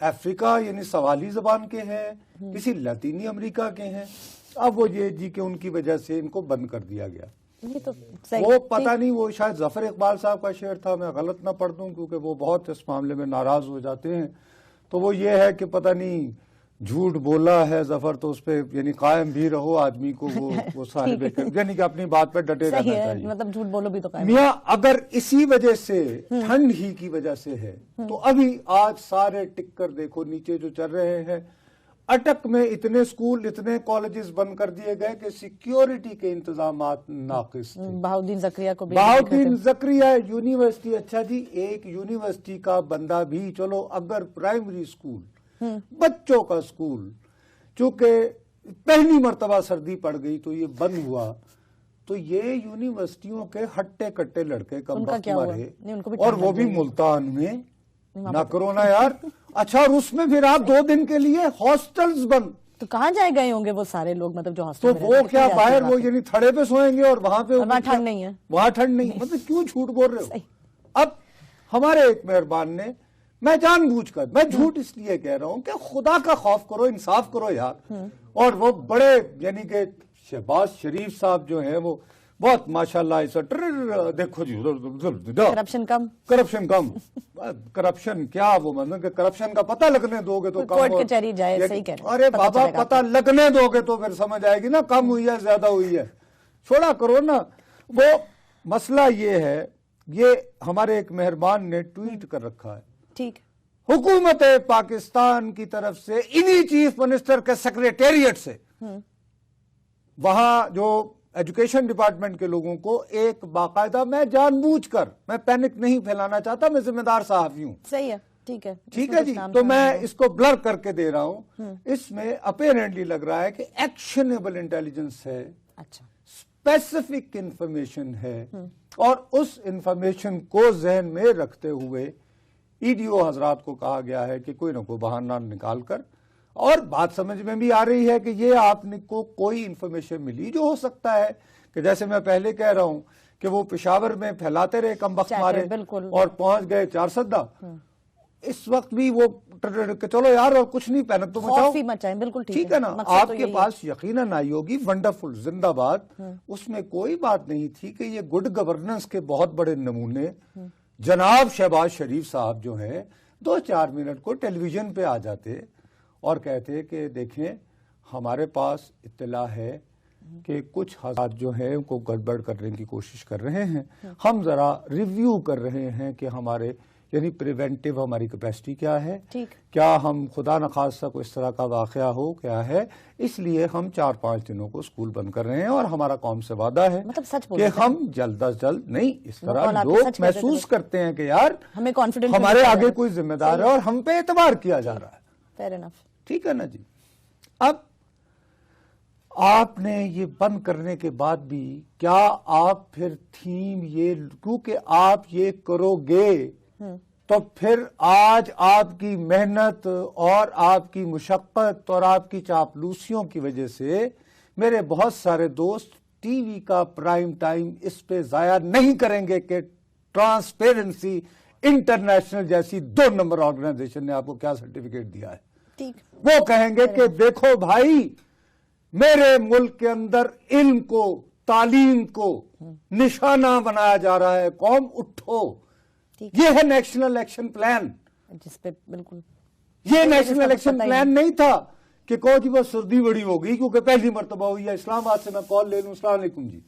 افریقہ یعنی سوالی زبان کے ہیں، کسی لاطینی امریکہ کے ہیں. اب وہ یہ جی کہ ان کی وجہ سے ان کو بند کر دیا گیا. وہ پتہ نہیں، وہ شاید ظفر اقبال صاحب کا شعر تھا، میں غلط نہ پڑھ دوں کیونکہ وہ بہت اس معاملے میں ناراض ہو جاتے ہیں. تو وہ یہ ہے کہ پتہ نہیں جھوٹ بولا ہے ظفر تو اس پہ یعنی قائم بھی رہو، آدمی کو وہ صاحب یعنی کہ اپنی بات پہ ڈٹے رہنا چاہیے. مطلب جھوٹ بولو بھی تو قائم. میاں اگر اسی وجہ سے ٹھنڈ ہی کی وجہ سے ہے تو ابھی آج سارے ٹک کر دیکھو نیچے جو چل رہے ہیں. اٹک میں اتنے اسکول اتنے کالجز بند کر دیے گئے کہ سیکیورٹی کے انتظامات ناقص تھے. بہاؤدین زکریا کو بہاؤدین زکریا یونیورسٹی، اچھا جی ایک یونیورسٹی کا بندہ بھی، چلو اگر پرائمری اسکول بچوں کا اسکول چونکہ پہلی مرتبہ سردی پڑ گئی تو یہ بند ہوا، تو یہ یونیورسٹیوں کے ہٹے کٹے لڑکے کم وقت مرے، اور وہ بھی ملتان میں. نہ کرو نا یار. اچھا اور اس میں پھر آپ 2 دن کے لیے ہاسٹلز بند، تو کہاں جائے گئے ہوں گے وہ سارے لوگ، مطلب جو ہاسٹل تو وہ کیا باہر وہ یعنی تھڑے پہ سوئیں گے اور وہاں پہ ٹھنڈ نہیں ہے، وہاں ٹھنڈ نہیں. مطلب کیوں جھوٹ بول رہے ہو؟ اب ہمارے ایک مہربان نے، میں جان بوجھ کر میں جھوٹ اس لیے کہہ رہا ہوں کہ خدا کا خوف کرو، انصاف کرو یار. اور وہ بڑے یعنی کہ شہباز شریف صاحب جو ہیں وہ بہت ماشاءاللہ ایسا دیکھو جی کرپشن کم کرپشن کیا، وہ مطلب کہ کرپشن کا پتہ لگنے دو گے تو کورٹ کچہری جائے. صحیح کہہ رہے ہیں. ارے بابا پتہ لگنے دو گے تو پھر سمجھ آئے گی نا کم ہوئی ہے زیادہ ہوئی ہے. چھوڑا کرو نا. وہ مسئلہ یہ ہے، یہ ہمارے ایک مہربان نے ٹویٹ کر رکھا ہے، ٹھیک، حکومت پاکستان کی طرف سے انہی چیف منسٹر کے سیکریٹریٹ سے وہاں جو ایجوکیشن ڈپارٹمنٹ کے لوگوں کو ایک باقاعدہ، میں جان بوجھ کر، میں پینک نہیں پھیلانا چاہتا، میں ذمہ دار صحافی ہوں. صحیح ہے، ٹھیک ہے جی. تو میں اس کو بلر کر کے دے رہا ہوں. اس میں اپیرنٹلی لگ رہا ہے کہ ایکشنیبل انٹیلیجنس ہے، اچھا اسپیسیفک انفارمیشن ہے، اور اس انفارمیشن کو ذہن میں رکھتے ہوئے EDO حضرات کو کہا گیا ہے کہ کوئی نہ کوئی بہانہ نکال کر، اور بات سمجھ میں بھی آ رہی ہے کہ یہ آپ کو کوئی انفارمیشن ملی جو ہو سکتا ہے کہ جیسے میں پہلے کہہ رہا ہوں کہ وہ پشاور میں پھیلاتے رہے کم وقت مارے اور پہنچ گئے 4 سدہ. اس وقت بھی وہ چلو یار اور کچھ نہیں پہنک تو مچائیں، بالکل ٹھیک ہے نا. آپ کے پاس یقیناً آئی ہوگی ونڈرفل زندہ باد، اس میں کوئی بات نہیں تھی کہ یہ گڈ گورننس کے بہت بڑے نمونے جناب شہباز شریف صاحب جو ہیں 2-4 منٹ کو ٹیلی ویژن پہ آ جاتے اور کہتے کہ دیکھیں ہمارے پاس اطلاع ہے کہ کچھ حضرات جو ہیں ان کو گڑبڑ کرنے کی کوشش کر رہے ہیں، ہم ذرا ریویو کر رہے ہیں کہ ہمارے یعنی پریونٹیو ہماری کیپیسٹی کیا ہے، کیا ہم خدا نخواستہ کو اس طرح کا واقعہ ہو کیا ہے، اس لیے ہم 4-5 دنوں کو اسکول بند کر رہے ہیں، اور ہمارا قوم سے وعدہ ہے کہ ہم جلد از جلد نہیں. اس طرح لوگ محسوس کرتے ہیں کہ یار ہمارے آگے کوئی ذمہ دار ہے اور ہم پہ اعتبار کیا جا رہا ہے. ٹھیک ہے نا جی. اب آپ نے یہ بند کرنے کے بعد بھی کیا آپ پھر تھیم یہ، کیونکہ آپ یہ کرو گے تو پھر آج آپ کی محنت اور آپ کی مشقت اور آپ کی چاپلوسیوں کی وجہ سے میرے بہت سارے دوست ٹی وی کا پرائم ٹائم اس پہ ضائع نہیں کریں گے کہ ٹرانسپیرنسی انٹرنیشنل جیسی 2 نمبر آرگنائزیشن نے آپ کو کیا سرٹیفکیٹ دیا ہے. وہ کہیں گے کہ دیکھو بھائی میرے ملک کے اندر علم کو، تعلیم کو نشانہ بنایا جا رہا ہے، قوم اٹھو. یہ ہے نیشنل ایکشن پلان، جس پہ بالکل یہ نیشنل ایکشن پلان نہیں تھا کہ کہو جی بس سردی بڑی ہوگی کیونکہ پہلی مرتبہ ہوئی ہے. اسلام آباد سے میں کال لے لوں. السلام علیکم جی.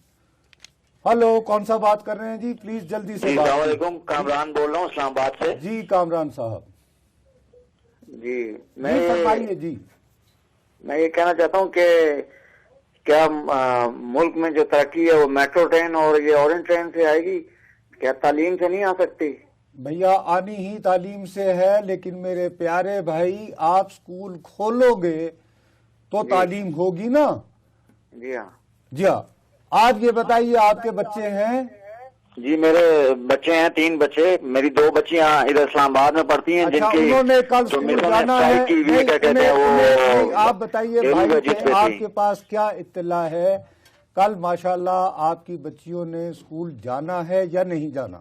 ہلو، کون سا بات کر رہے ہیں جی؟ پلیز جلدی سے. السلام علیکم، کامران بول رہا ہوں اسلام آباد سے. جی کامران صاحب. جی فرمائیے. جی میں یہ کہنا چاہتا ہوں کہ کیا ملک میں جو ترقی ہے وہ میٹرو ٹرین اور یہ اورنج ٹرین سے آئے گی؟ کیا تعلیم سے نہیں آ سکتی؟ بھیا آنی ہی تعلیم سے ہے، لیکن میرے پیارے بھائی آپ سکول کھولو گے تو تعلیم ہوگی نا. جی ہاں. جی ہاں. آپ یہ بتائیے آپ کے بچے ہیں؟ جی میرے بچے ہیں 3 بچے. میری 2 بچیاں ادھر اسلام آباد میں پڑھتی ہیں جن کی انہوں نے کل اسکول جانا ہے. آپ بتائیے بھائی کہ آپ کے پاس کیا اطلاع ہے کل ماشاءاللہ آپ کی بچیوں نے اسکول جانا ہے یا نہیں جانا؟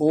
O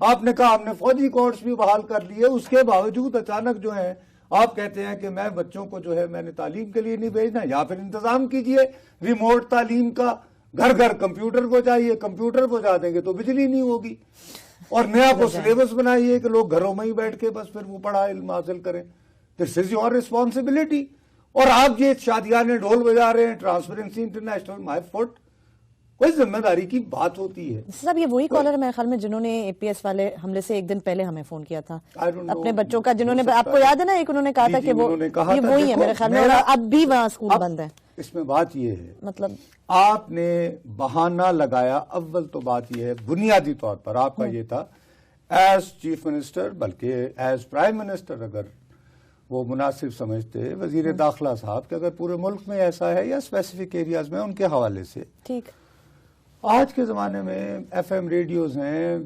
آپ نے کہا ہم نے فوجی کورس بھی بحال کر لیے، اس کے باوجود اچانک جو ہے آپ کہتے ہیں کہ میں بچوں کو جو ہے میں نے تعلیم کے لیے نہیں بھیجنا، یا پھر انتظام کیجئے ریموٹ تعلیم کا، گھر گھر کمپیوٹر پہنچائیے، کمپیوٹر پہنچا دیں گے تو بجلی نہیں ہوگی، اور نیا کو سلیبس بنائیے کہ لوگ گھروں میں ہی بیٹھ کے بس پھر وہ پڑھا علم حاصل کریں. دس از یور ریسپانسبلٹی. اور آپ یہ شادیانے ڈھول بجا رہے ہیں، ٹرانسپیرنسی انٹرنیشنل، مائی فٹ، کوئی ذمہ داری کی بات ہوتی ہے. صاحب یہ وہی کالر میرے خیال میں جنہوں نے اے پی ایس والے حملے سے ایک دن پہلے ہمیں فون کیا تھا اپنے بچوں کا، جنہوں نے آپ کو یاد ہے نا، ایک انہوں نے کہا تھا کہ وہ یہ وہی ہے میرے خیال میں، اور اب بھی وہاں اسکول بند ہے. اس میں بات یہ ہے، مطلب آپ نے بہانہ لگایا. اول تو بات یہ ہے بنیادی طور پر آپ کا یہ تھا ایز چیف منسٹر، بلکہ ایز پرائم منسٹر اگر وہ مناسب سمجھتے وزیر داخلہ صاحب کہ اگر پورے ملک میں ایسا ہے یا اسپیسیفک ایریاز میں ان کے حوالے سے. ٹھیک. آج کے زمانے میں ایف ایم ریڈیوز ہیں،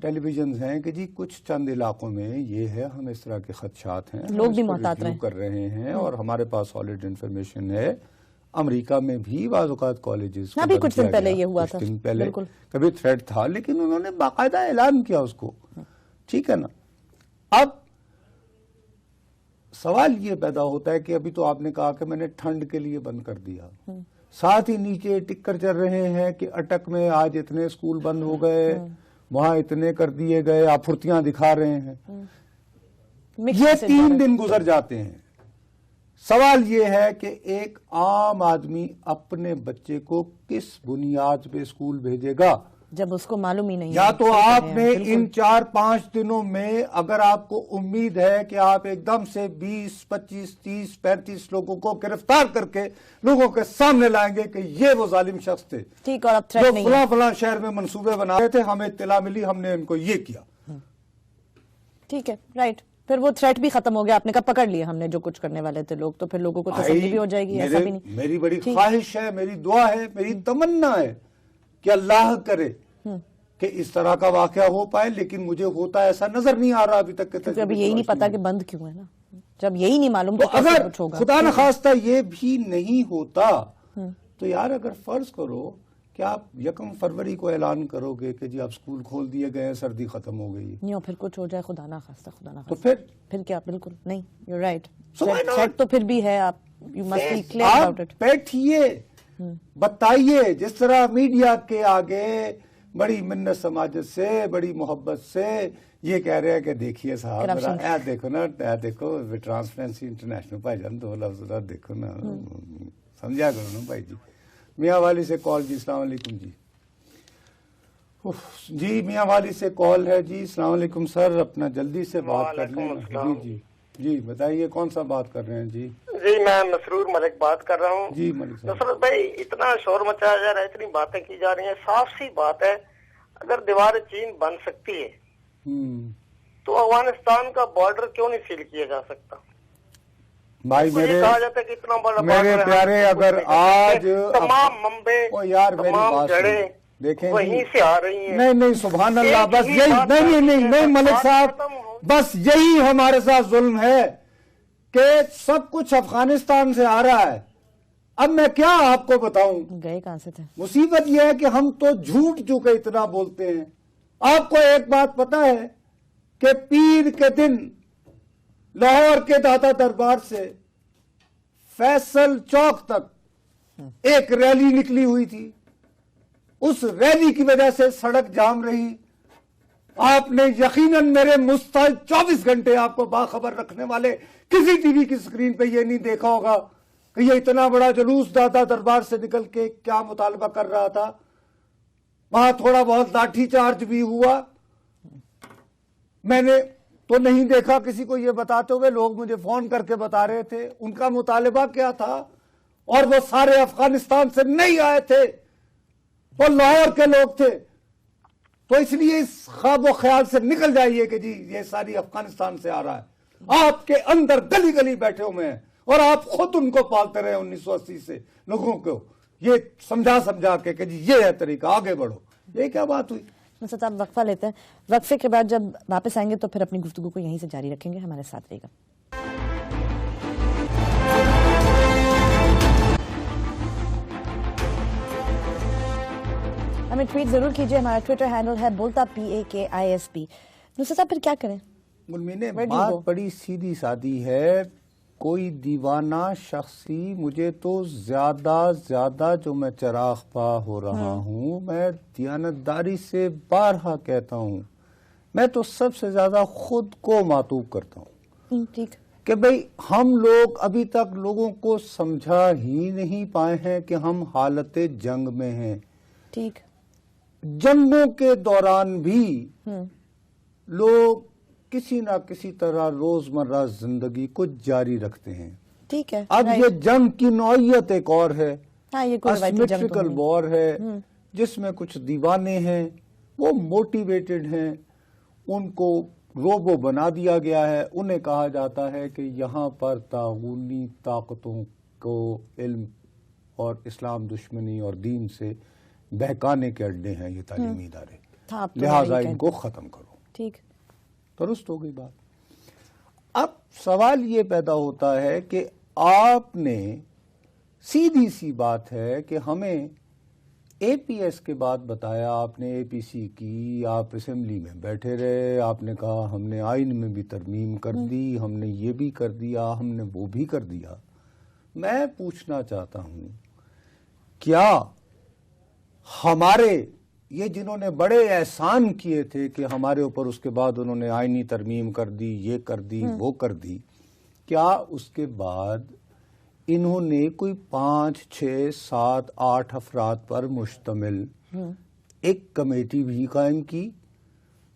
ٹیلی ویژنز ہیں کہ جی کچھ چند علاقوں میں یہ ہے، ہم اس طرح کے خدشات ہیں، لوگ بھی محتاط کر رہے ہیں اور ہمارے پاس سالڈ انفارمیشن ہے. امریکہ میں بھی بعض اوقات کالجز ابھی کچھ دن پہلے یہ ہوا تھا، پہلے کبھی تھریٹ تھا، لیکن انہوں نے باقاعدہ اعلان کیا اس کو. ٹھیک ہے نا. اب سوال یہ پیدا ہوتا ہے کہ ابھی تو آپ نے کہا کہ میں نے ٹھنڈ کے لیے بند کر دیا، ساتھ ہی نیچے ٹکر چل رہے ہیں کہ اٹک میں آج اتنے اسکول بند ہو گئے، وہاں اتنے کر دیے گئے، آپ پھرتیاں دکھا رہے ہیں. یہ 3 دن گزر جاتے ہیں. سوال یہ ہے کہ ایک عام آدمی اپنے بچے کو کس بنیاد پہ اسکول بھیجے گا جب اس کو معلوم ہی نہیں. یا تو آپ نے ان 4-5 دنوں میں اگر آپ کو امید ہے کہ آپ ایک دم سے 20, 25, 30, 35 لوگوں کو گرفتار کر کے لوگوں کے سامنے لائیں گے کہ یہ وہ ظالم شخص تھے ٹھیک، اور اب جو فلاں فلاں شہر میں منصوبے بنا رہے تھے، ہمیں اطلاع ملی، ہم نے ان کو یہ کیا. ٹھیک ہے، رائٹ. پھر وہ تھریٹ بھی ختم ہو گیا، آپ نے کہا پکڑ لیا ہم نے جو کچھ کرنے والے تھے لوگ، تو پھر لوگوں کو تسلی بھی ہو جائے گی. ایسا بھی نہیں. میری بڑی خواہش ہے، میری دعا ہے، میری تمنا ہے کہ اللہ کرے کہ اس طرح کا واقعہ ہو پائے، لیکن مجھے ہوتا ایسا نظر نہیں آ رہا ابھی تک. ابھی یہی نہیں پتا کہ بند کیوں ہے نا. جب یہی نہیں معلوم تو اگر خدا نخواستہ یہ بھی نہیں ہوتا تو یار اگر فرض کرو کہ آپ 1 فروری کو اعلان کرو گے کہ جی آپ اسکول کھول دیے گئے ہیں، سردی ختم ہو گئی، نہیں اور پھر کچھ ہو جائے، خدا نخواستہ تو پھر کیا؟ بالکل نہیں، یو رائٹ. تھریٹ تو پھر بھی ہے، آپ you must be clear about it. بیٹھیے، بتائیے، جس طرح میڈیا کے آگے بڑی منت سماجت سے، بڑی محبت سے یہ کہہ رہے ہیں کہ دیکھیے صاحب دیکھو نا، دیکھو ٹرانسپیرنسی انٹرنیشنل بھائی جان 2 لفظ دیکھو نا، سمجھا کرو نا بھائی جی. میاں والی سے کال. جی السلام علیکم. جی میاں والی سے کال ہے. جی السلام علیکم سر، اپنا جلدی سے بات کر لیں. جی بتائیے کون سا بات کر رہے ہیں؟ جی میں مسرور ملک بات کر رہا ہوں. جی ملک صاحب. نصرت بھائی، اتنا شور مچایا جا رہا ہے، اتنی باتیں کی جا رہی ہیں، صاف سی بات ہے اگر دیوار چین بن سکتی ہے تو افغانستان کا بارڈر کیوں نہیں سیل کیا جا سکتا؟ بھائی میرے پیارے، اگر آج تمام منبع، تمام جڑیں دیکھیں وہیں سے آ رہی ہیں. نہیں سبحان اللہ، بس یہی نہیں ملک صاحب، بس یہی ہمارے ساتھ ظلم ہے کہ سب کچھ افغانستان سے آ رہا ہے. اب میں کیا آپ کو بتاؤں، گئے کہاں سے تھے؟ مصیبت یہ ہے کہ ہم تو جھوٹ چکے اتنا بولتے ہیں. آپ کو ایک بات پتا ہے کہ پیر کے دن لاہور کے داتا دربار سے فیصل چوک تک ایک ریلی نکلی ہوئی تھی. اس ریلی کی وجہ سے سڑک جام رہی. آپ نے یقیناً میرے مستقل 24 گھنٹے آپ کو باخبر رکھنے والے کسی ٹی وی کی سکرین پہ یہ نہیں دیکھا ہوگا کہ یہ اتنا بڑا جلوس داتا دربار سے نکل کے کیا مطالبہ کر رہا تھا. وہاں تھوڑا بہت لاٹھی چارج بھی ہوا. میں نے تو نہیں دیکھا کسی کو یہ بتاتے ہوئے، لوگ مجھے فون کر کے بتا رہے تھے ان کا مطالبہ کیا تھا، اور وہ سارے افغانستان سے نہیں آئے تھے، وہ لاہور کے لوگ تھے. تو اس لیے اس خواب و خیال سے نکل جائیے کہ جی یہ ساری افغانستان سے آ رہا ہے. آپ کے اندر گلی گلی بیٹھے ہوئے ہیں اور آپ خود ان کو پالتے رہے 1980 سے لوگوں کو یہ سمجھا کے کہ جی یہ ہے طریقہ، آگے بڑھو. یہ کیا بات ہوئی؟ نصرت آپ وقفہ لیتے ہیں، وقفے کے بعد جب واپس آئیں گے تو پھر اپنی گفتگو کو یہیں سے جاری رکھیں گے. ہمارے ساتھ رہے گا. ہمیں ٹویٹ ضرور کیجیے. ہمارا ٹویٹر ہینڈل ہے بولتا PAKISP. نصرت صاحب پھر کیا کریں؟ بات بڑی سیدھی سادی ہے. کوئی دیوانہ شخصی مجھے تو زیادہ جو میں چراغ پا ہو رہا ہوں، میں دیانتداری سے بارہا کہتا ہوں، میں تو سب سے زیادہ خود کو معطوب کرتا ہوں کہ بھئی ہم لوگ ابھی تک لوگوں کو سمجھا ہی نہیں پائے ہیں کہ ہم حالت جنگ میں ہیں. ٹھیک. جنگوں کے دوران بھی لوگ کسی نہ کسی طرح روزمرہ زندگی کو جاری رکھتے ہیں. ٹھیک ہے. اب یہ جنگ کی نوعیت ایک اور ہے، اسیمیٹرکل وار ہے، جس میں کچھ دیوانے ہیں، وہ موٹیویٹڈ ہیں، ان کو روبو بنا دیا گیا ہے. انہیں کہا جاتا ہے کہ یہاں پر طاغوتی طاقتوں کو علم اور اسلام دشمنی اور دین سے بہکانے کے اڈے ہیں یہ تعلیمی ادارے، لہٰذا ان کو ختم کرو. ٹھیک. درست ہو گئی بات. اب سوال یہ پیدا ہوتا ہے کہ آپ نے سیدھی سی بات ہے کہ ہمیں APS کے بعد بتایا، آپ نے APC کی، آپ اسمبلی میں بیٹھے رہے، آپ نے کہا ہم نے آئین میں بھی ترمیم کر دی، ہم نے یہ بھی کر دیا، ہم نے وہ بھی کر دیا. میں پوچھنا چاہتا ہوں، کیا ہمارے یہ جنہوں نے بڑے احسان کیے تھے کہ ہمارے اوپر اس کے بعد انہوں نے آئینی ترمیم کر دی، یہ کر دی، وہ کر دی، کیا اس کے بعد انہوں نے کوئی 5 6 7 8 افراد پر مشتمل ایک کمیٹی بھی قائم کی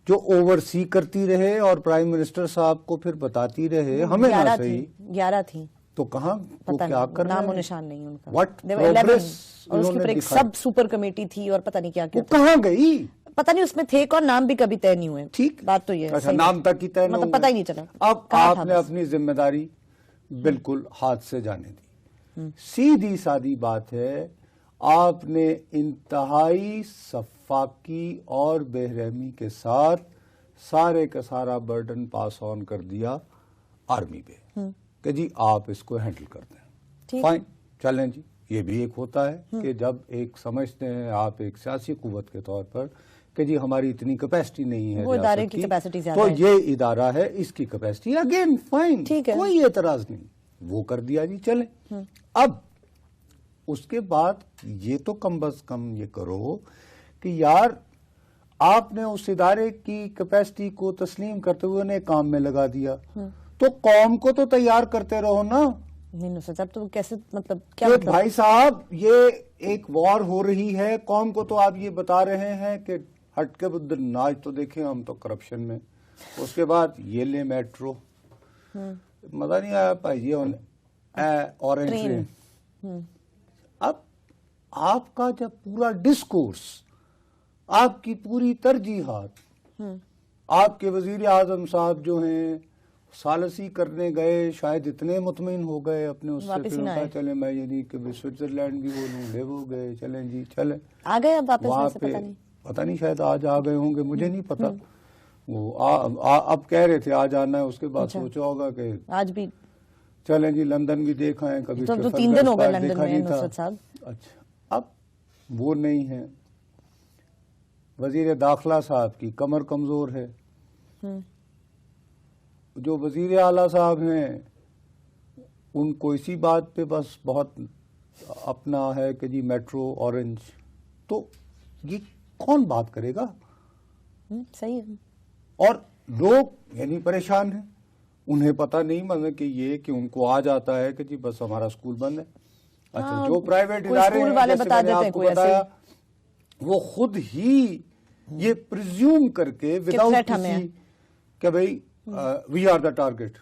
جو اوورسی کرتی رہے اور پرائم منسٹر صاحب کو پھر بتاتی رہے ہمیں نہ صحیح 11 تھی تو کہاں وہ کیا کر رہے ہیں؟ نام و نشان نہیں ان کا. What progress اور اس کے اوپر ایک سب سپر کمیٹی تھی اور پتہ نہیں کیا وہ کہاں گئی، پتہ نہیں اس میں تھے کون، نام بھی کبھی طے نہیں ہوئے. ٹھیک بات تو یہ ہے، نام تک ہی طے نہیں مطلب پتہ ہی نہیں چلا. اب آپ نے اپنی ذمہ داری بالکل ہاتھ سے جانے دی. سیدھی سادی بات ہے، آپ نے انتہائی سفاکی اور بے رحمی کے ساتھ سارے کا سارا برڈن پاس آن کر دیا آرمی پہ کہ جی آپ اس کو ہینڈل کرتے ہیں. فائن، چلیں جی. یہ بھی ایک ہوتا ہے کہ جب ایک سمجھتے ہیں آپ ایک سیاسی قوت کے طور پر کہ جی ہماری اتنی کیپیسٹی نہیں ہے ریاست کی، تو یہ ادارہ ہے، اس کی کیپیسٹی، اگین فائن، کوئی اعتراض نہیں، وہ کر دیا جی. چلیں. اب اس کے بعد یہ تو کم از کم یہ کرو کہ یار آپ نے اس ادارے کی کیپیسٹی کو تسلیم کرتے ہوئے انہیں کام میں لگا دیا، تو قوم کو تو تیار کرتے رہو نا. نہیں صاحب تو کیسے، مطلب کیا کہ بھائی صاحب یہ ایک وار ہو رہی ہے، قوم کو تو آپ یہ بتا رہے ہیں کہ ہٹ کے بدر ناچ تو دیکھیں ہم تو کرپشن میں. اس کے بعد یہ لے میٹرو، مزہ نہیں آیا بھائی یہ اورنج ٹرین. اب آپ کا جب پورا ڈسکورس، آپ کی پوری ترجیحات، آپ کے وزیر اعظم صاحب جو ہیں سالسی کرنے گئے، شاید اتنے مطمئن ہو گئے اپنے اس سے، پھر کہا چلیں میں یہ نہیں کہ سوئٹزرلینڈ بھی بولوں، لے وہ گئے، چلیں جی چلیں آ گئے. اب وہاں پہ پتہ نہیں شاید آج آ گئے ہوں گے، مجھے نہیں پتا. وہ اب کہہ رہے تھے آج آنا ہے، اس کے بعد سوچا ہوگا کہ آج بھی چلیں جی لندن بھی دیکھا ہے کبھی، تو 3 دن ہو گئے لندن میں نصرت صاحب. اچھا اب وہ نہیں ہے. وزیر داخلہ صاحب کی کمر کمزور ہے. جو وزیر اعلیٰ صاحب ہیں ان کو اسی بات پہ بس بہت اپنا ہے کہ جی میٹرو اورنج، تو یہ کون بات کرے گا؟ صحیح ہے. اور لوگ یعنی پریشان ہیں، انہیں پتہ نہیں مطلب کہ یہ کہ ان کو آ جاتا ہے کہ جی بس ہمارا اسکول بند ہے. اچھا جو پرائیویٹ ادارے ہیں جیسے میں نے آپ کو بتایا وہ خود ہی یہ پریزیوم کر کے وداؤٹ کسی کہ بھئی وی آر دا ٹارگیٹ.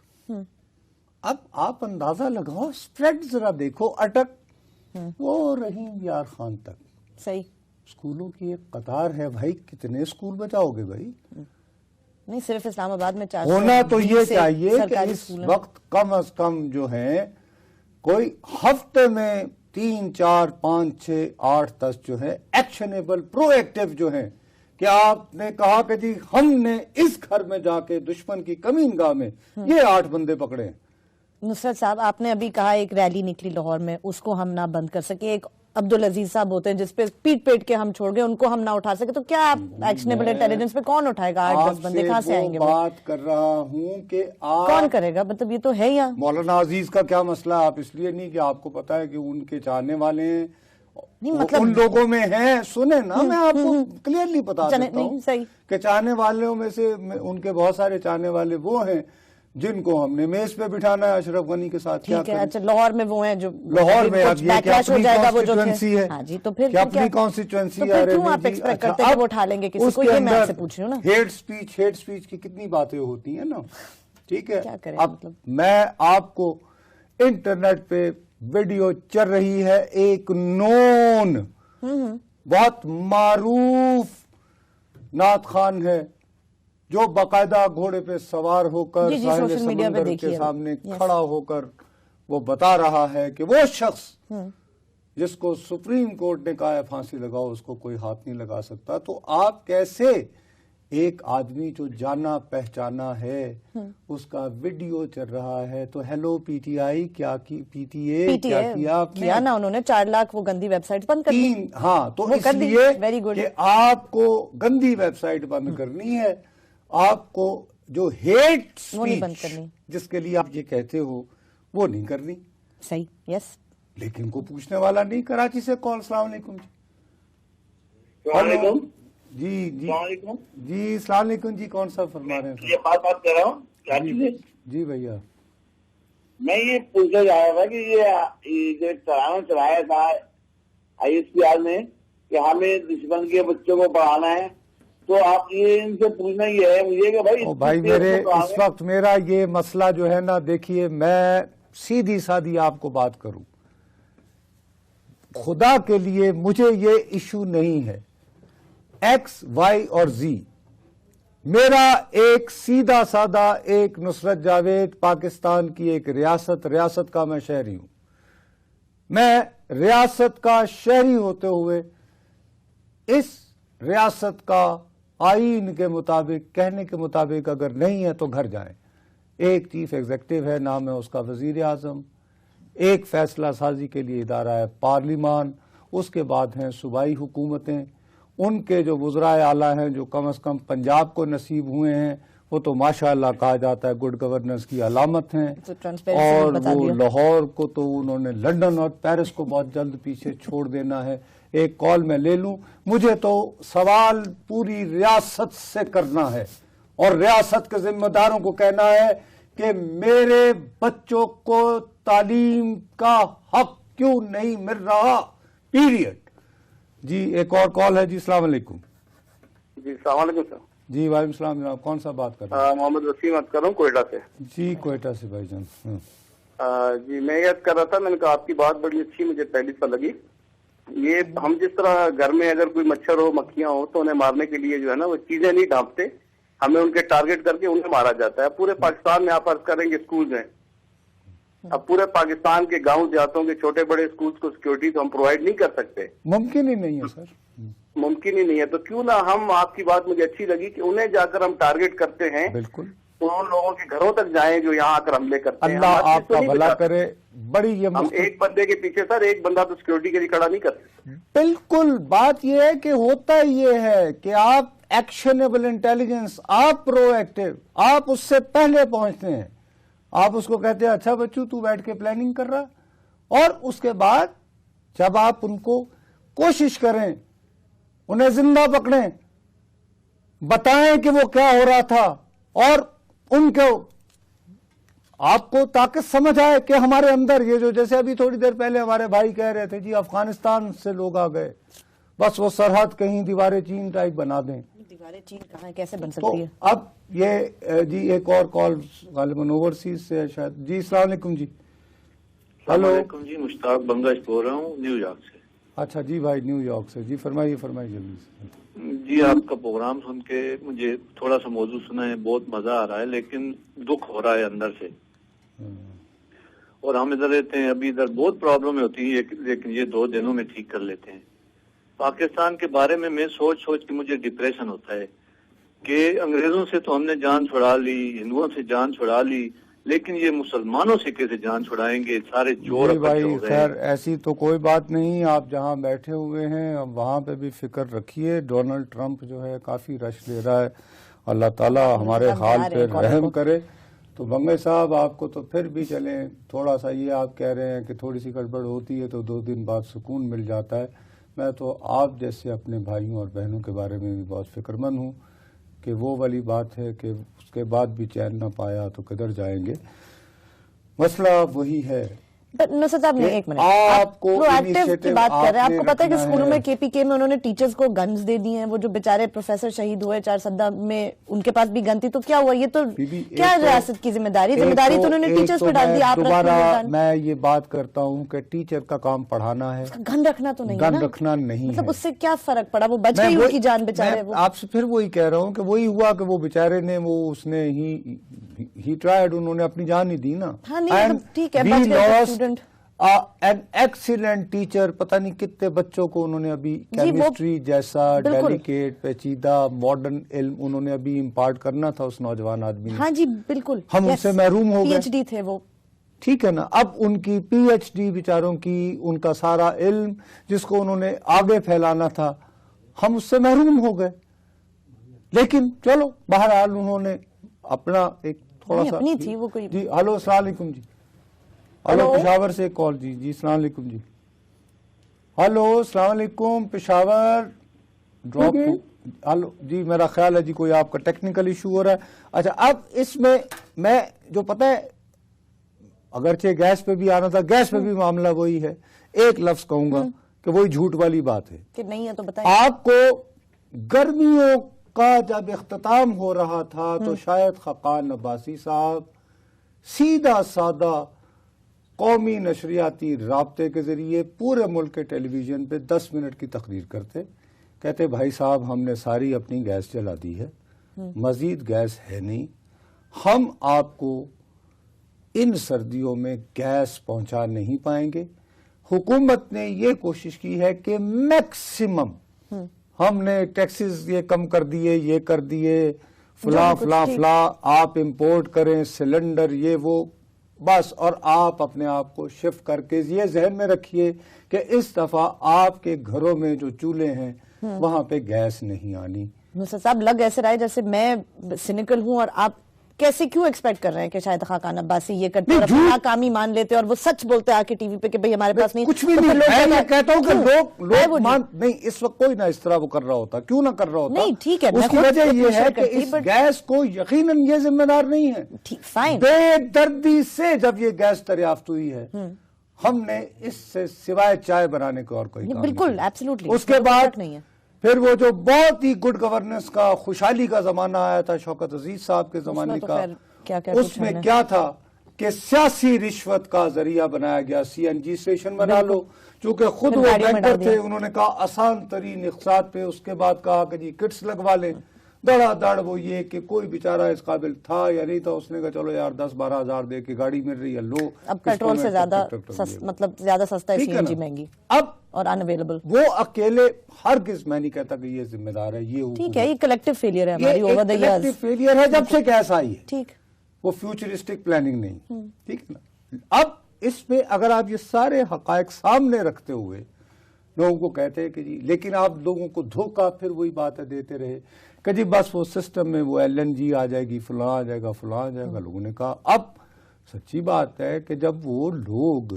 اب آپ اندازہ لگاؤ، سپریڈ ذرا دیکھو، اٹک وہ رحیم یار خان تک. صحیح. اسکولوں کی ایک قطار ہے بھائی، کتنے اسکول بچاؤ گے بھائی؟ نہیں صرف اسلام آباد میں 400 ہونا تو یہ چاہیے کہ اس وقت کم از کم جو ہیں کوئی ہفتے میں 3 4 5 6 8 10 جو ہے ایکشنیبل پرو ایکٹیو جو ہیں کہ آپ نے کہا کہ جی ہم نے اس گھر میں جا کے دشمن کی کمین گاہ میں یہ 8 بندے پکڑے ہیں. نصرت صاحب آپ نے ابھی کہا ایک ریلی نکلی لاہور میں، اس کو ہم نہ بند کر سکے. ایک عبدالعزیز صاحب ہوتے ہیں جس پہ پیٹ کے ہم چھوڑ گئے, ان کو ہم نہ اٹھا سکے, تو کیا ایکشنیبل انٹیلیجنس پہ کون اٹھائے گا؟ 8-10 بندے کہاں سے آئیں گے؟ بات کر رہا ہوں کہ کون کرے گا, مطلب یہ تو ہے ہی. مولانا عزیز کا کیا مسئلہ ہے؟ آپ اس لیے نہیں کہ آپ کو پتا ہے کہ ان کے چاہنے والے ہیں, مطلب ان لوگوں میں ہیں. سنیں نا, میں آپ کو کلیئرلی بتا دیتا ہوں کہ چاہنے والوں میں سے ان کے بہت سارے چاہنے والے وہ ہیں جن کو ہم نے میز پہ بٹھانا ہے اشرف غنی کے ساتھ. ٹھیک ہے, اچھا لاہور میں وہ ہیں جو لاہور میں اب یہ کیا اپنی کانسٹیچوئنسی ہے, جی تو پھر کیا اپنی کانسٹیچوئنسی ہے, کیوں آپ ایکسپیکٹ کرتے ہیں کہ وہ اٹھا لیں گے کسی کو؟ یہ میں آپ سے پوچھ رہی ہوں نا. ہیٹ سپیچ کی کتنی باتیں ہوتی ہیں نا, ٹھیک ہے. اب میں آپ کو انٹرنیٹ پہ ویڈیو چل رہی ہے, ایک نون بہت معروف نعت خوان ہے جو باقاعدہ گھوڑے پہ سوار ہو کر ساحل سمندر کے سامنے کھڑا ہو کر وہ بتا رہا ہے کہ وہ شخص جس کو سپریم کورٹ نے کہا ہے پھانسی لگاؤ, اس کو کوئی ہاتھ نہیں لگا سکتا. تو آپ کیسے ایک آدمی جو جانا پہچانا ہے اس کا ویڈیو چل رہا ہے, تو ہیلو پی ٹی آئی کیا کی, پی ٹی اے کیا کیا نا انہوں نے 4 لاکھ وہ گندی ویب سائٹ بند کر دی. ہاں, تو اس لیے کہ آپ کو گندی ویب سائٹ بند کرنی ہے, آپ کو جو ہیٹ سپیچ جس کے لیے آپ یہ کہتے ہو وہ نہیں کرنی. صحیح, یس. لیکن کو پوچھنے والا نہیں. کراچی سے کال. السلام علیکم جی. السلام علیکم. جی جی السلام علیکم جی. کون سا فرما رہے ہیں؟ یہ بات کر رہا ہوں کراچی سے. جی بھیا, میں یہ پوچھنا چاہ رہا تھا کہ یہ جو ترانہ چلایا تھا ISPR نے کہ ہمیں دشمن کے بچوں کو پڑھانا ہے, تو آپ یہ ان سے پوچھنا یہ ہے مجھے کہ بھائی میرے اس وقت میرا یہ مسئلہ جو ہے نا, دیکھیے میں سیدھی سادھی آپ کو بات کروں, خدا کے لیے مجھے یہ ایشو نہیں ہے ایکس وائی اور زی. میرا ایک سیدھا سادہ ایک نصرت جاوید, پاکستان کی ایک ریاست کا میں شہری ہوں. میں ریاست کا شہری ہوتے ہوئے اس ریاست کا آئین کے مطابق کہنے کے مطابق اگر نہیں ہے تو گھر جائیں. ایک چیف ایگزیکٹو ہے, نام ہے اس کا وزیر اعظم, ایک فیصلہ سازی کے لیے ادارہ ہے پارلیمان, اس کے بعد ہیں صوبائی حکومتیں, ان کے جو وزرائے اعلیٰ ہیں جو کم از کم پنجاب کو نصیب ہوئے ہیں وہ تو ماشاءاللہ کہا جاتا ہے گڈ گورننس کی علامت ہیں, اور وہ لاہور کو تو انہوں نے لندن اور پیرس کو بہت جلد پیچھے چھوڑ دینا ہے. ایک کال میں لے لوں, مجھے تو سوال پوری ریاست سے کرنا ہے اور ریاست کے ذمہ داروں کو کہنا ہے کہ میرے بچوں کو تعلیم کا حق کیوں نہیں مل رہا, پیریڈ. جی ایک اور کال ہے جی. السلام علیکم. جی السلام علیکم سر. جی وعلیکم السلام جناب. کون سا بات کر رہے ہیں؟ محمد وسیم بات کر رہا ہوں کوئٹہ سے. جی کوئٹہ سے بھائی جان. جی میں یاد کر رہا تھا, میں نے کہا آپ کی بات بڑی اچھی مجھے پہلی سا لگی. یہ ہم جس طرح گھر میں اگر کوئی مچھر ہو مکھیاں ہو تو انہیں مارنے کے لیے جو ہے نا وہ چیزیں نہیں ڈھانپتے, ہمیں ان کے ٹارگٹ کر کے انہیں مارا جاتا ہے. پورے پاکستان میں آپ فرض کریں گے اسکولز ہیں, اب پورے پاکستان کے گاؤں دیہاتوں کے چھوٹے بڑے اسکولز کو سیکورٹی تو ہم پرووائڈ نہیں کر سکتے. ممکن ہی نہیں ہے سر, ممکن ہی نہیں ہے. تو کیوں نہ ہم, آپ کی بات مجھے اچھی لگی کہ انہیں جا کر ہم ٹارگٹ کرتے ہیں, بالکل تو ان لوگوں کے گھروں تک جائیں جو یہاں آ کر حملے کرتے ہیں. اللہ آپ کا بھلا کرے. بڑی یہ ہم ایک بندے کے پیچھے سر ایک بندہ تو سیکورٹی کے لیے کھڑا نہیں کرتے. بالکل بات یہ ہے کہ ہوتا یہ ہے کہ آپ ایکشنیبل انٹیلیجنس, آپ پرو ایکٹیو, آپ اس سے پہلے پہنچتے ہیں, آپ اس کو کہتے ہیں اچھا بچو تو بیٹھ کے پلاننگ کر رہا, اور اس کے بعد جب آپ ان کو کوشش کریں, انہیں زندہ پکڑیں, بتائیں کہ وہ کیا ہو رہا تھا, اور ان کو آپ کو طاقت سمجھ آئے کہ ہمارے اندر یہ جو, جیسے ابھی تھوڑی دیر پہلے ہمارے بھائی کہہ رہے تھے جی افغانستان سے لوگ آ گئے, بس وہ سرحد کہیں دیواریں چین ٹائپ بنا دیں. دیواریں چین کہاں کیسے بن سکتی ہے؟ اب یہ جی ایک اور کال غالباً اوورسیز سے شاید. جی السلام علیکم جی. السلام علیکم جی, مشتاق بنگش بول رہا ہوں نیو یارک سے. اچھا جی بھائی نیو یارک سے. جی فرمائیے جلدی سے. جی آپ کا پروگرام سن کے مجھے تھوڑا سا موضوع سنا ہے, بہت مزہ آ رہا ہے, لیکن دکھ ہو رہا ہے اندر سے. اور ہم ادھر رہتے ہیں, ابھی ادھر بہت پرابلم ہوتی ہے, لیکن یہ 2 دنوں میں ٹھیک کر لیتے ہیں. پاکستان کے بارے میں سوچ کے مجھے ڈپریشن ہوتا ہے کہ انگریزوں سے تو ہم نے جان چھڑا لی, ہندوؤں سے جان چھڑا لی, لیکن یہ مسلمانوں سے کیسے جان چھڑائیں گے؟ سارے جوڑ بھائی خیر ایسی تو کوئی بات نہیں، آپ جہاں بیٹھے ہوئے ہیں اب وہاں پہ بھی فکر رکھیے. ڈونلڈ ٹرمپ جو ہے کافی رش لے رہا ہے، اللہ تعالیٰ ہمارے حال پہ رحم کرے. تو بنگے صاحب آپ کو تو پھر بھی چلیں، تھوڑا سا یہ آپ کہہ رہے ہیں کہ تھوڑی سی گڑبڑ ہوتی ہے تو 2 دن بعد سکون مل جاتا ہے. میں تو آپ جیسے اپنے بھائیوں اور بہنوں کے بارے میں بھی بہت فکر مند ہوں کہ وہ والی بات ہے کہ اس کے بعد بھی چین نہ پایا تو کدھر جائیں گے. مسئلہ وہی ہے. نصرت صاحب نے ایک منٹ، آپ پرو ایکٹیو کی بات کر رہے ہیں. آپ کو پتا ہے کہ اسکولوں میں KPK میں انہوں نے ٹیچرز کو گنز دے دی ہیں. وہ جو بیچارے پروفیسر شہید ہوئے چارسدہ میں، ان کے پاس بھی گن تھی. تو کیا ہوا؟ یہ تو کیا ریاست کی ذمہ داری تو انہوں نے ٹیچرز پہ ڈال دی. آپ دوبارہ میں یہ بات کرتا ہوں کہ ٹیچر کا کام پڑھانا ہے، گن رکھنا تو نہیں، گن رکھنا نہیں. مطلب اس سے کیا فرق پڑا؟ وہ بچ گئی ان کی جان بیچارے. آپ سے پھر وہی کہہ رہا ہوں کہ وہی ہوا کہ وہ بیچارے نے اس نے ہی ٹرائیڈ، انہوں نے اپنی جان ہی دی نا. ہاں نہیں ٹھیک ہے. این ایکسیلنٹ ٹیچر، پتہ نہیں کتنے بچوں کو انہوں نے ابھی کیمسٹری جیسا ڈیلیکیٹ پیچیدہ ماڈرن علم انہوں نے ابھی امپارٹ کرنا تھا اس نوجوان آدمی نے. ہاں جی بالکل، ہم ان سے محروم ہو گئے. PhD تھے وہ، ٹھیک ہے نا. اب ان کی PhD بیچاروں کی، ان کا سارا علم جس کو انہوں نے آگے پھیلانا تھا، ہم اس سے محروم ہو گئے. لیکن چلو بہرحال انہوں نے اپنا ایک تھوڑا سا تھی وہ کوئی. جی ہلو السلام علیکم. جی ہلو پشاور سے کال. جی السلام علیکم. جی ہلو السلام علیکم پشاور. ڈراپ ہلو جی میرا خیال ہے جی کوئی آپ کا ٹیکنیکل ایشو ہو رہا ہے. اچھا اب اس میں جو پتہ ہے اگرچہ گیس پہ بھی آنا تھا، گیس پہ بھی معاملہ وہی ہے. ایک لفظ کہوں گا کہ وہی جھوٹ والی بات ہے کہ نہیں ہے. تو بتائیں آپ کو گرمیوں کا جب اختتام ہو رہا تھا تو شاید خاقان عباسی صاحب سیدھا سادہ قومی نشریاتی رابطے کے ذریعے پورے ملک کے ٹیلی ویژن پہ 10 منٹ کی تقریر کرتے، کہتے بھائی صاحب ہم نے ساری اپنی گیس جلا دی ہے، مزید گیس ہے نہیں، ہم آپ کو ان سردیوں میں گیس پہنچا نہیں پائیں گے. حکومت نے یہ کوشش کی ہے کہ میکسیمم ہم نے ٹیکسز یہ کم کر دیے، یہ کر دیے، فلاں فلاں فلاں، آپ امپورٹ کریں سلنڈر یہ وہ بس. اور آپ اپنے آپ کو شفٹ کر کے یہ ذہن میں رکھیے کہ اس دفعہ آپ کے گھروں میں جو چولہے ہیں وہاں پہ گیس نہیں آنی. نصرت صاحب لگ ایسے رہا ہے جیسے میں سینیکل ہوں، اور آپ کیسے کیوں ایکسپیکٹ کر رہے ہیں کہ شاید خاقان عباسی یہ کرتے اور اپنا ناکامی مان لیتے اور وہ سچ بولتے آ کے ٹی وی پہ کہ بھئی ہمارے پاس نہیں. کچھ بھی نہیں. میں کہتا ہوں کہ لوگ نہیں، اس وقت کوئی نہ اس طرح وہ کر رہا ہوتا. کیوں نہ کر رہا ہوتا؟ نہیں ٹھیک ہے. اس کی وجہ یہ ہے کہ اس گیس کو یقیناً یہ ذمہ دار نہیں ہے. بے دردی سے جب یہ گیس دریافت ہوئی ہے ہم نے اس سے سوائے چائے بنانے کو اور کوئی کام نہیں. بالکل ایبسلیوٹلی. اس کے بعد نہیں ہے. پھر وہ جو بہت ہی گڈ گورننس کا خوشحالی کا زمانہ آیا تھا شوکت عزیز صاحب کے زمانے کا، اس میں کیا تھا کہ سیاسی رشوت کا ذریعہ بنایا گیا. CNG اسٹیشن بنا لو، چونکہ خود وہ بینکر تھے، انہوں نے کہا آسان ترین اقتصاد پہ. اس کے بعد کہا کہ جی کٹس لگوا لیں. دڑا دڑ وہ یہ کہ کوئی بیچارہ اس قابل تھا یا نہیں تھا، اس نے کہا چلو یار 10-12 ہزار دے کے گاڑی مل رہی ہے لو. اب پیٹرول سے زیادہ مطلب زیادہ سستا ہے، CNG مہنگی اب اور ان اویلیبل. وہ اکیلے ہرگز میں نہیں کہتا کہ یہ ذمہ دار ہے. یہ ٹھیک ہے، یہ کلیکٹیو فیلئر ہے ہماری over the years. Collective failure ہے جب سے گیس آئی ہے. ٹھیک، وہ فیوچرسٹک پلاننگ نہیں. ٹھیک ہے نا. اب اس میں اگر آپ یہ سارے حقائق سامنے رکھتے ہوئے لوگوں کو کہتے ہیں کہ جی، لیکن آپ لوگوں کو دھوکہ پھر وہی باتیں دیتے رہے کہ جی بس وہ سسٹم میں وہ LNG آ جائے گی، فلاں آ جائے گا، فلاں آ جائے گا. لوگوں نے کہا اب سچی بات ہے کہ جب وہ لوگ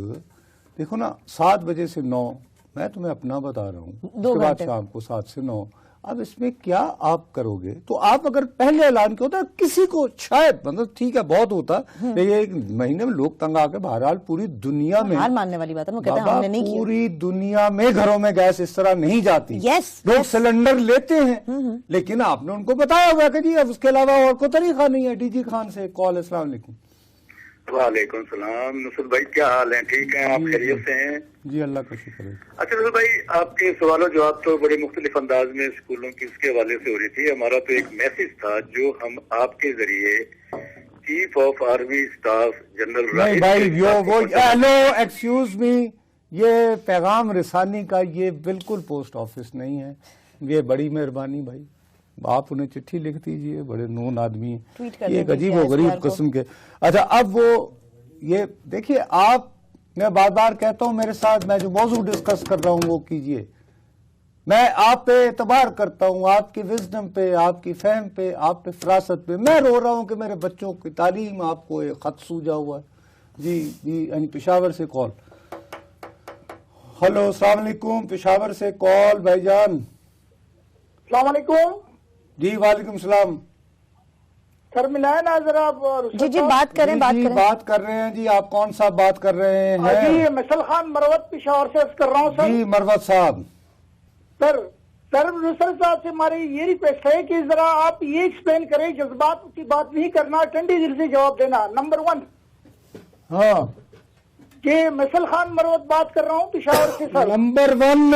دیکھو نا 7 بجے سے 9، میں تمہیں اپنا بتا رہا ہوں، اس کے بعد شام کو 7 سے 9، اب اس میں کیا آپ کرو گے؟ تو آپ اگر پہلے اعلان کیا ہوتا کسی کو شاید مطلب ٹھیک ہے بہت ہوتا، یہ ایک مہینے میں لوگ تنگ آ کے بہرحال پوری دنیا میں ہار ماننے والی بات ہے. وہ کہتے ہیں ہم نے نہیں کیا. پوری دنیا میں گھروں میں گیس اس طرح نہیں جاتی. لوگ سلنڈر لیتے ہیں لیکن آپ نے ان کو بتایا ہوا کہ جی اب اس کے علاوہ اور کوئی طریقہ نہیں ہے. DG خان سے کال. السلام علیکم. وعلیکم السلام. نصرت بھائی کیا حال ہیں؟ ٹھیک ہیں آپ؟ خیریت سے ہیں؟ جی اللہ کا شکر ہے. اچھا نصرت بھائی، آپ کے سوال و جواب تو بڑے مختلف انداز میں اسکولوں کی اس کے حوالے سے ہو رہی تھی. ہمارا تو ایک میسج تھا جو ہم آپ کے ذریعے chief of army staff general نہیں بھائی ہیلو ایکسکیوز می، یہ پیغام رسانی کا یہ بالکل پوسٹ آفس نہیں ہے. یہ بڑی مہربانی بھائی، آپ انہیں چٹھی لکھ دیجئے, بڑے نون آدمی ہیں, یہ ایک عجیب و غریب قسم کے. اچھا اب وہ یہ دیکھیے, آپ میں بار بار کہتا ہوں میرے ساتھ میں جو موضوع ڈسکس کر رہا ہوں وہ کیجئے. میں آپ پہ اعتبار کرتا ہوں, آپ کی وزڈم پہ, آپ کی فہم پہ, آپ پہ فراست پہ. میں رو رہا ہوں کہ میرے بچوں کی تعلیم آپ کو ایک خط سوجا ہوا ہے. جی یعنی پشاور سے کال. ہلو السلام علیکم, پشاور سے کال بھائی جان. السلام علیکم. جی وعلیکم السلام. سر ملائے نا ذرا. جی بات کریں. بات کر رہے ہیں. جی آپ کون صاحب بات کر رہے ہیں؟ جی مسل خان مروت پشاور سے کر رہا ہوں سر. جی مروت صاحب. سر صاحب سے ہماری یہ ریکویسٹ ہے کہ ذرا آپ یہ ایکسپلین کریں, جذبات کی بات نہیں کرنا, ٹھنڈی دل سے جواب دینا. نمبر 1. ہاں کہ مسل خان مروت بات کر رہا ہوں پشاور سے سر. نمبر 1.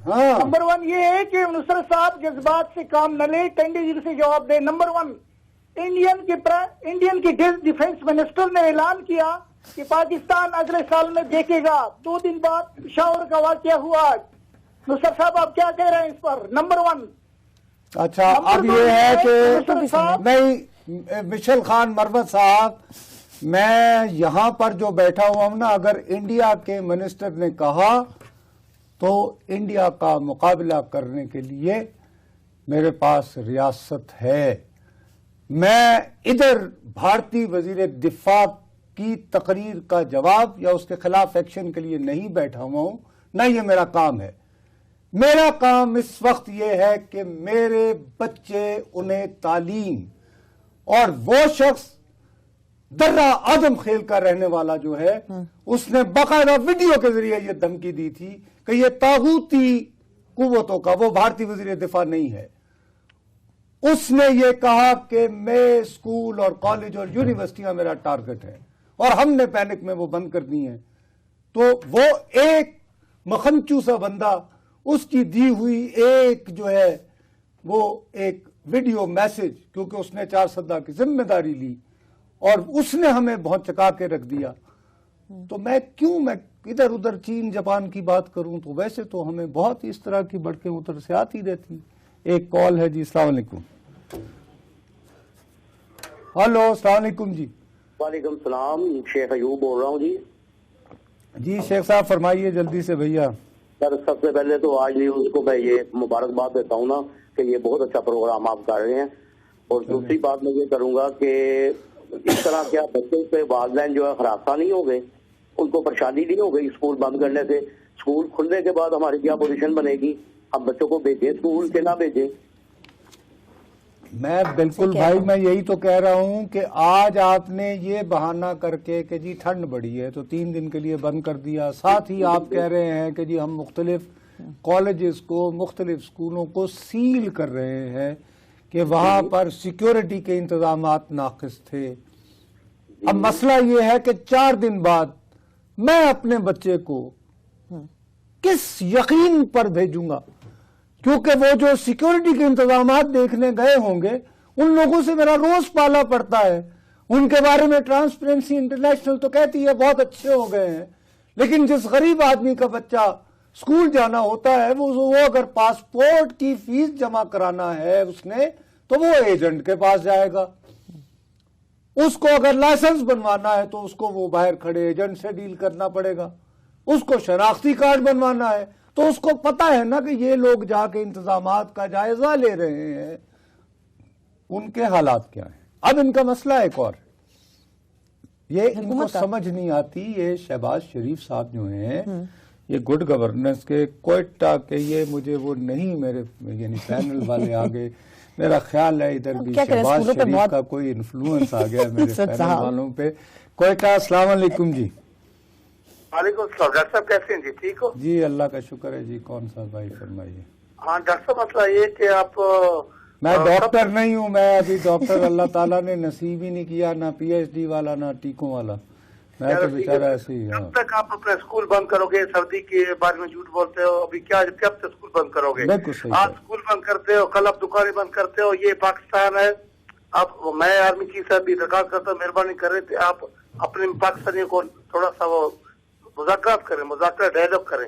ہاں نمبر 1 یہ ہے کہ نصرت صاحب جذبات سے کام نہ لے, ٹھنڈی دل سے جواب دے. نمبر 1, انڈین کی ڈیفنس منسٹر نے اعلان کیا کہ پاکستان اگلے سال میں دیکھے گا. 2 دن بعد پشاور کا واقعہ ہوا. نصرت صاحب آپ کیا کہہ رہے ہیں اس پر؟ نمبر 1. اچھا اب یہ ہے کہ نہیں مشل خان مروت صاحب, میں یہاں پر جو بیٹھا ہوا ہوں نا, اگر انڈیا کے منسٹر نے کہا تو انڈیا کا مقابلہ کرنے کے لیے میرے پاس ریاست ہے. میں ادھر بھارتی وزیر دفاع کی تقریر کا جواب یا اس کے خلاف ایکشن کے لیے نہیں بیٹھا ہوا ہوں, نہ یہ میرا کام ہے. میرا کام اس وقت یہ ہے کہ میرے بچے انہیں تعلیم, اور وہ شخص درہ آدم خیل کا رہنے والا جو ہے اس نے باقاعدہ ویڈیو کے ذریعے یہ دھمکی دی تھی کہ یہ طاغوتی قوتوں کا, وہ بھارتی وزیر دفاع نہیں ہے. اس نے یہ کہا کہ میں اسکول اور کالج اور یونیورسٹیاں میرا ٹارگٹ ہے, اور ہم نے پینک میں وہ بند کر دی ہیں. تو وہ ایک مخنچو سا بندہ, اس کی دی ہوئی ایک جو ہے وہ ایک ویڈیو میسج, کیونکہ اس نے 4 سدہ کی ذمہ داری لی اور اس نے ہمیں بہت چکا کے رکھ دیا. تو میں ادھر ادھر چین جاپان کی بات کروں تو ویسے تو ہمیں بہت اس طرح کی بڑکیں ادھر سے آتی رہتی. ایک کال ہے. جی السلام علیکم. ہلو السلام علیکم. جی وعلیکم السلام, شیخ ایوب بول رہا ہوں. جی شیخ صاحب فرمائیے جلدی سے. بھیا سر سب سے پہلے تو آج نیوز کو میں یہ مبارکباد دیتا ہوں نا کہ یہ بہت اچھا پروگرام آپ کر رہے ہیں. اور دوسری بات میں یہ کروں گا کہ اس طرح کیا بچوں پہ والدین جو ہے خراساں نہیں ہو گئے, ان کو پریشانی نہیں ہو گئی اسکول بند کرنے سے؟ اسکول کھلنے کے بعد ہماری کیا پوزیشن بنے گی؟ ہم بچوں کو بھیجیں اسکول کے نہ بھیجیں؟ میں بالکل بھائی, میں یہی تو کہہ رہا ہوں کہ آج آپ نے یہ بہانہ کر کے کہ جی ٹھنڈ بڑی ہے تو 3 دن کے لیے بند کر دیا. ساتھ ہی آپ کہہ رہے ہیں کہ جی ہم مختلف کالجز کو, مختلف اسکولوں کو سیل کر رہے ہیں کہ وہاں پر سیکیورٹی کے انتظامات ناقص تھے. اب مسئلہ یہ ہے کہ 4 دن بعد میں اپنے بچے کو کس یقین پر بھیجوں گا, کیونکہ وہ جو سیکیورٹی کے انتظامات دیکھنے گئے ہوں گے ان لوگوں سے میرا روز پالا پڑتا ہے. ان کے بارے میں ٹرانسپیرنسی انٹرنیشنل تو کہتی ہے بہت اچھے ہو گئے ہیں, لیکن جس غریب آدمی کا بچہ اسکول جانا ہوتا ہے وہ اگر پاسپورٹ کی فیس جمع کرانا ہے اس نے تو وہ ایجنٹ کے پاس جائے گا. اس کو اگر لائسنس بنوانا ہے تو اس کو وہ باہر کھڑے ایجنٹ سے ڈیل کرنا پڑے گا. اس کو شناختی کارڈ بنوانا ہے تو اس کو پتا ہے نا کہ یہ لوگ جا کے انتظامات کا جائزہ لے رہے ہیں, ان کے حالات کیا ہیں. اب ان کا مسئلہ ایک اور, یہ ان کو سمجھ نہیں آتی. یہ شہباز شریف صاحب جو ہیں یہ گڈ گورننس کے کوئٹہ کے, یہ مجھے وہ نہیں میرے یعنی پینل والے آگے, میرا خیال ہے ادھر بھی شہباز شریف کا کوئی انفلوئنس آ گیا میرے پینل والوں پہ. کوئٹہ السلام علیکم. جی وعلیکم السلام. ڈاکٹر صاحب کیسے ہیں؟ جی ٹھیک ہو؟ جی اللہ کا شکر ہے. جی کون سا بھائی فرمائیے. ہاں ڈاکٹر صاحب مسئلہ یہ کہ آپ, میں ڈاکٹر نہیں ہوں, میں ابھی ڈاکٹر اللہ تعالیٰ نے نصیب ہی نہیں کیا, نہ پی ایچ ڈی والا نہ ٹیکوں والا, میں تو بیچارہ ایسے ہی. کب تک آپ اپنا اسکول بند کرو گے؟ سردی کے بارے میں جھوٹ بولتے ہو, ابھی کیا کب تک اسکول بند کرو گے؟ بالکل صحیح. آج اسکول بند کرتے ہو, کل آپ دکانیں بند کرتے ہو. یہ پاکستان ہے. آپ, میں آرمی چیف صاحب بھی درخواست کرتا ہوں, مہربانی کر رہے آپ اپنے پاکستانیوں کو تھوڑا سا وہ مذاکرات کریں, مذاکرہ ڈائلاگ کریں.